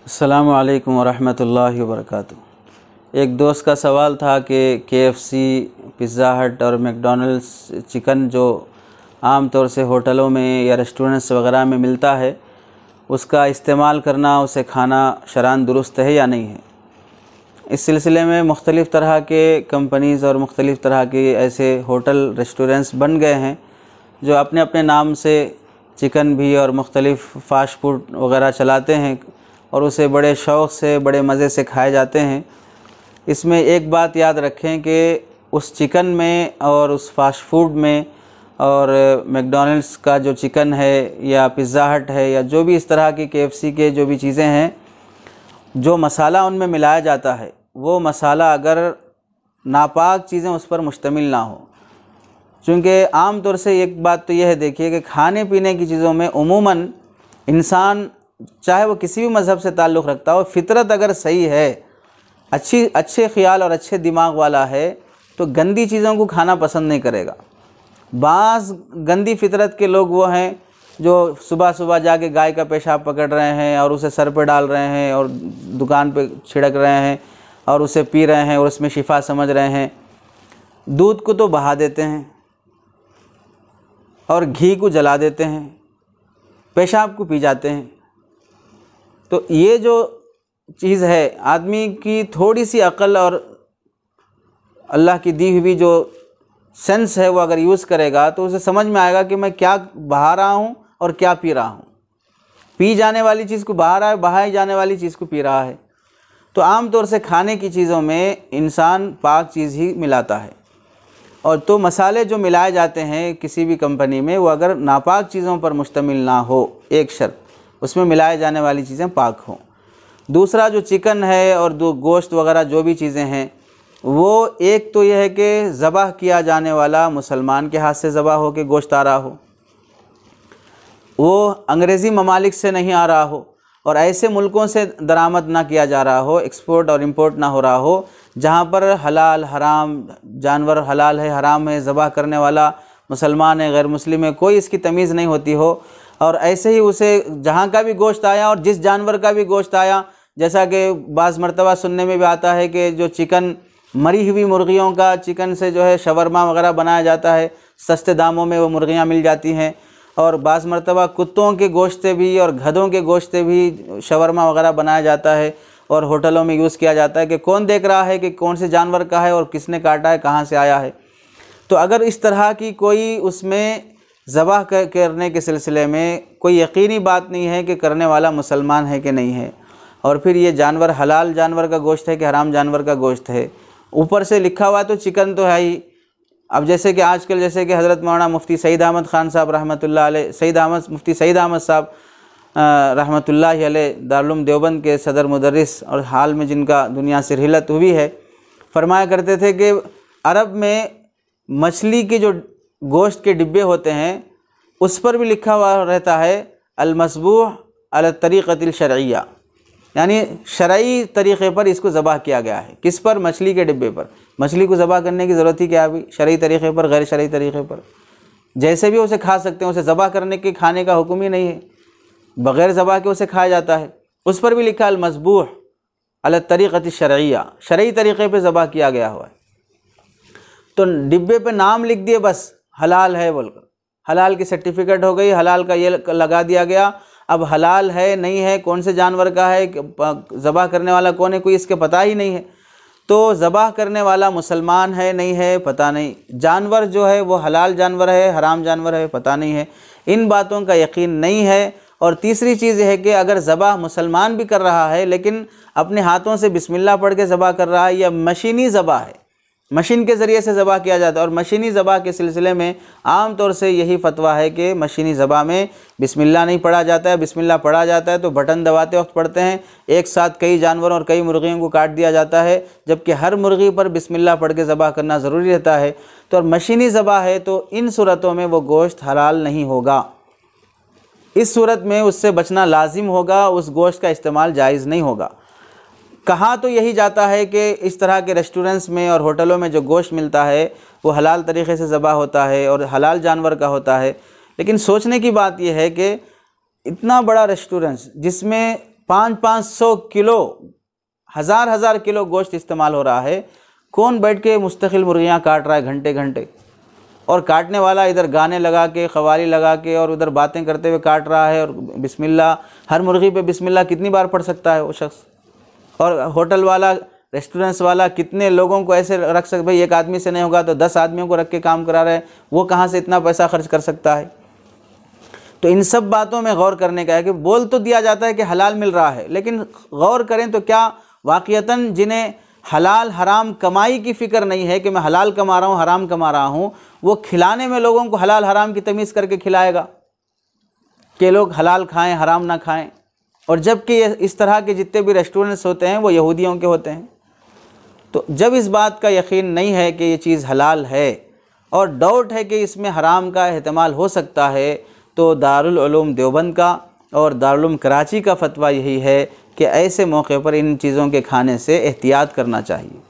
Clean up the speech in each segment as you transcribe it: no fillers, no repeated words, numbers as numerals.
अस्सलामु अलैकुम वरहमतुल्लाहि वबरकातुहू। एक दोस्त का सवाल था कि KFC, पिज़्ज़ा हट और मैकडॉनल्ड्स चिकन जो आम तौर से होटलों में या रेस्टोरेंट्स वग़ैरह में मिलता है, उसका इस्तेमाल करना, उसे खाना शरअन दुरुस्त है या नहीं है। इस सिलसिले में मुख्तलिफ़ तरह के कंपनीज़ और मुख्तलिफ़ तरह के ऐसे होटल रेस्टोरेंट्स बन गए हैं जो अपने अपने नाम से चिकन भी और मुख्तलिफ़ फ़ास्ट फूड वग़ैरह चलाते हैं और उसे बड़े शौक़ से, बड़े मज़े से खाए जाते हैं। इसमें एक बात याद रखें कि उस चिकन में और उस फ़ास्ट फूड में और मैकडॉनल्ड्स का जो चिकन है या पिज़्ज़ा हट है या जो भी इस तरह की KFC के जो भी चीज़ें हैं, जो मसाला उनमें मिलाया जाता है, वो मसाला अगर नापाक चीज़ें उस पर मुश्तमिल ना हो। चूँकि आम तौर से एक बात तो यह है, देखिए कि खाने पीने की चीज़ों में उमूमन इंसान चाहे वो किसी भी मज़हब से ताल्लुक़ रखता हो, फ़ितरत अगर सही है, अच्छे ख़्याल और अच्छे दिमाग वाला है, तो गंदी चीज़ों को खाना पसंद नहीं करेगा। बाज़ गंदी फ़ितरत के लोग वो हैं जो सुबह सुबह जाके गाय का पेशाब पकड़ रहे हैं और उसे सर पे डाल रहे हैं और दुकान पे छिड़क रहे हैं और उसे पी रहे हैं और उसमें शिफा समझ रहे हैं। दूध को तो बहा देते हैं और घी को जला देते हैं, पेशाब को पी जाते हैं। तो ये जो चीज़ है, आदमी की थोड़ी सी अक़ल और अल्लाह की दी हुई जो सेंस है वो अगर यूज़ करेगा तो उसे समझ में आएगा कि मैं क्या बहा रहा हूँ और क्या पी रहा हूँ। पी जाने वाली चीज़ को बहा रहा है, बहाई जाने वाली चीज़ को पी रहा है। तो आम तौर से खाने की चीज़ों में इंसान पाक चीज़ ही मिलाता है, और तो मसाले जो मिलाए जाते हैं किसी भी कंपनी में, वो अगर नापाक चीज़ों पर मुश्तमिल ना हो, एक शर्त, उसमें मिलाए जाने वाली चीज़ें पाक हों। दूसरा, जो चिकन है और दो गोश्त वग़ैरह जो भी चीज़ें हैं, वो एक तो यह है कि ज़बह किया जाने वाला मुसलमान के हाथ से ज़बह हो के गोश्त आ रहा हो, वो अंग्रेज़ी ममालिक से नहीं आ रहा हो और ऐसे मुल्कों से दरामद ना किया जा रहा हो, एक्सपोर्ट और इंपोर्ट ना हो रहा हो जहाँ पर हलाल हराम जानवर, हलाल है हराम है, ज़बह करने वाला मुसलमान है गैर मुस्लिम है, कोई इसकी तमीज़ नहीं होती हो। और ऐसे ही उसे जहाँ का भी गोश्त आया और जिस जानवर का भी गोश्त आया, जैसा कि बाज़ मरतबा सुनने में भी आता है कि जो चिकन, मरी हुई मुर्गियों का चिकन से जो है शवरमा वग़ैरह बनाया जाता है, सस्ते दामों में वो मुर्गियाँ मिल जाती हैं। और बाज़ मरतबा कुत्तों के गोश्त से भी और गधों के गोश्त से भी शवरमा वग़ैरह बनाया जाता है और होटलों में यूज़ किया जाता है कि कौन देख रहा है कि कौन से जानवर का है और किसने काटा है, कहाँ से आया है। तो अगर इस तरह की कोई उसमें ज़बह करने के सिलसिले में कोई यकीनी बात नहीं है कि करने वाला मुसलमान है कि नहीं है, और फिर ये जानवर हलाल जानवर का गोश्त है कि हराम जानवर का गोश्त है, ऊपर से लिखा हुआ तो चिकन तो है ही। अब जैसे कि आजकल जैसे कि हज़रत मौलाना मुफ्ती सईद अहमद ख़ान साहब रहमतुल्लाह अलैह, मुफ्ती सईद अहमद साहब रहमतुल्लाह अलैह, दारुल उलूम देवबंद के सदर मुदर्रिस और हाल में जिनका दुनिया से रिहलत हुई है, फरमाया करते थे कि अरब में मछली के जो गोश्त के डिब्बे होते हैं उस पर भी लिखा हुआ रहता है अल-मज़बूह अला तरीक़तिल शरइया, यानी शरई तरीक़े पर इसको ज़बह किया गया है। किस पर? मछली के डिब्बे पर। मछली को ज़बह करने की ज़रूरत ही क्या अभी? शरई तरीक़े पर, गैर शरई तरीक़े पर, जैसे भी उसे खा सकते हैं, उसे ज़बह करने के खाने का हुक्म ही नहीं है, बग़ैर ज़बह के उसे खाया जाता है। उस पर भी लिखा अल-मज़बूह अला तरीक़तिल शरइया, शरई तरीक़े पर ज़बह किया गया हुआ है। तो डिब्बे पे नाम लिख दिए बस, हलाल है बोलकर, हलाल की सर्टिफिकेट हो गई, हलाल का ये लगा दिया गया। अब हलाल है नहीं है, कौन से जानवर का है, ज़बह करने वाला कौन है, कोई इसके पता ही नहीं है। तो ज़बह करने वाला मुसलमान है नहीं है पता नहीं, जानवर जो है वो हलाल जानवर है हराम जानवर है पता नहीं है, इन बातों का यकीन नहीं है। और तीसरी चीज़ यह है कि अगर ज़बह मुसलमान भी कर रहा है लेकिन अपने हाथों से बिस्मिल्लाह पढ़ के ज़बह कर रहा है, या मशीनी ज़बह है, मशीन के ज़रिए से ज़बह किया जाता है। और मशीनी ज़बह के सिलसिले में आम तौर से यही फ़तवा है कि मशीनी ज़बह में बिस्मिल्लाह नहीं पढ़ा जाता है। बिस्मिल्लाह पढ़ा जाता है तो बटन दबाते वक्त पढ़ते हैं, एक साथ कई जानवरों और कई मुर्गियों को काट दिया जाता है, जबकि हर मुर्गी पर बिस्मिल्लाह पढ़ के ज़बह करना ज़रूरी रहता है। तो और मशीनी ज़बह है तो इन सूरतों में वो गोश्त हलाल नहीं होगा। इस सूरत में उससे बचना लाजिम होगा, उस गोश्त का इस्तेमाल जायज़ नहीं होगा। कहाँ तो यही जाता है कि इस तरह के रेस्टोरेंट्स में और होटलों में जो गोश्त मिलता है वो हलाल तरीक़े से ज़बह होता है और हलाल जानवर का होता है, लेकिन सोचने की बात यह है कि इतना बड़ा रेस्टोरेंट्स जिसमें 500 किलो, हज़ार किलो गोश्त इस्तेमाल हो रहा है। कौन बैठ के मुस्तकिल मुर्गियाँ काट रहा है घंटे घंटे, और काटने वाला इधर गाने लगा के, ख़वाली लगा के और उधर बातें करते हुए काट रहा है। और बिस्मिल्लाह, हर मुर्गी पे बिस्मिल्लाह कितनी बार पढ़ सकता है वो शख्स। और होटल वाला, रेस्टोरेंट्स वाला कितने लोगों को ऐसे रख सकते, भाई एक आदमी से नहीं होगा तो 10 आदमियों को रख के काम करा रहे हैं, वो कहाँ से इतना पैसा खर्च कर सकता है। तो इन सब बातों में गौर करने का है कि बोल तो दिया जाता है कि हलाल मिल रहा है, लेकिन गौर करें तो क्या वाक़ियतन जिन्हें हलाल हराम कमाई की फ़िक्र नहीं है कि मैं हलाल कमा रहा हूँ हराम कमा रहा हूँ, वो खिलाने में लोगों को हलाल हराम की तमीज़ करके खिलाएगा कि लोग हलाल खाएं हराम ना खाएं। और जबकि इस तरह के जितने भी रेस्टोरेंट्स होते हैं वो यहूदियों के होते हैं। तो जब इस बात का यकीन नहीं है कि ये चीज़ हलाल है और डाउट है कि इसमें हराम का एहतमाल हो सकता है, तो दारुल उलूम देवबंद का और दारुल उलूम कराची का फ़तवा यही है कि ऐसे मौके पर इन चीज़ों के खाने से एहतियात करना चाहिए।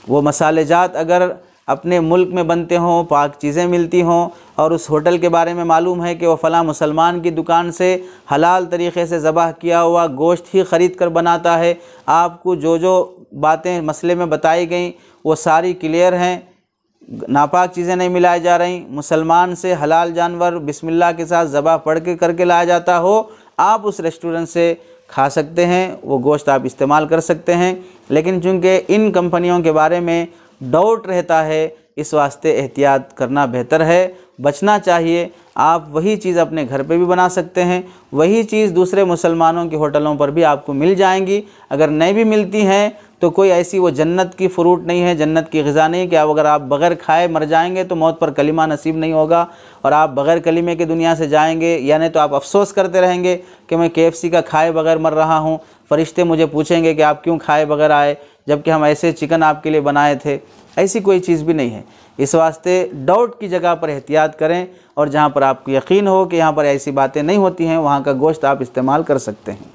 वो मसालेजात अगर अपने मुल्क में बनते हों, पाक चीज़ें मिलती हों और उस होटल के बारे में मालूम है कि वह फ़लाँ मुसलमान की दुकान से हलाल तरीक़े से ज़बह किया हुआ गोश्त ही ख़रीद कर बनाता है, आपको जो जो बातें मसले में बताई गई वो सारी क्लियर हैं, नापाक चीज़ें नहीं मिलाई जा रही, मुसलमान से हलाल जानवर बिस्मिल्लाह के साथ ज़बह पढ़ के करके लाया जाता हो, आप उस रेस्टोरेंट से खा सकते हैं, वो गोश्त आप इस्तेमाल कर सकते हैं। लेकिन चूँकि इन कंपनियों के बारे में डाउट रहता है, इस वास्ते एहतियात करना बेहतर है, बचना चाहिए। आप वही चीज़ अपने घर पे भी बना सकते हैं, वही चीज़ दूसरे मुसलमानों के होटलों पर भी आपको मिल जाएंगी। अगर नहीं भी मिलती हैं तो कोई ऐसी वो जन्नत की फ़्रूट नहीं है, जन्नत की ग़िज़ा नहीं कि आप अगर आप बग़ैर खाए मर जाएंगे तो मौत पर कलिमा नसीब नहीं होगा और आप बग़ैर कलिमे की दुनिया से जाएंगे, यानी तो आप अफसोस करते रहेंगे कि मैं KFC का खाए बग़ैर मर रहा हूँ। फ़रिश्ते मुझे पूछेंगे कि आप क्यों खाए बग़ैर आए जबकि हम ऐसे चिकन आपके लिए बनाए थे। ऐसी कोई चीज़ भी नहीं है। इस वास्ते डाउट की जगह पर एहतियात करें और जहाँ पर आपको यकीन हो कि यहाँ पर ऐसी बातें नहीं होती हैं, वहाँ का गोश्त आप इस्तेमाल कर सकते हैं।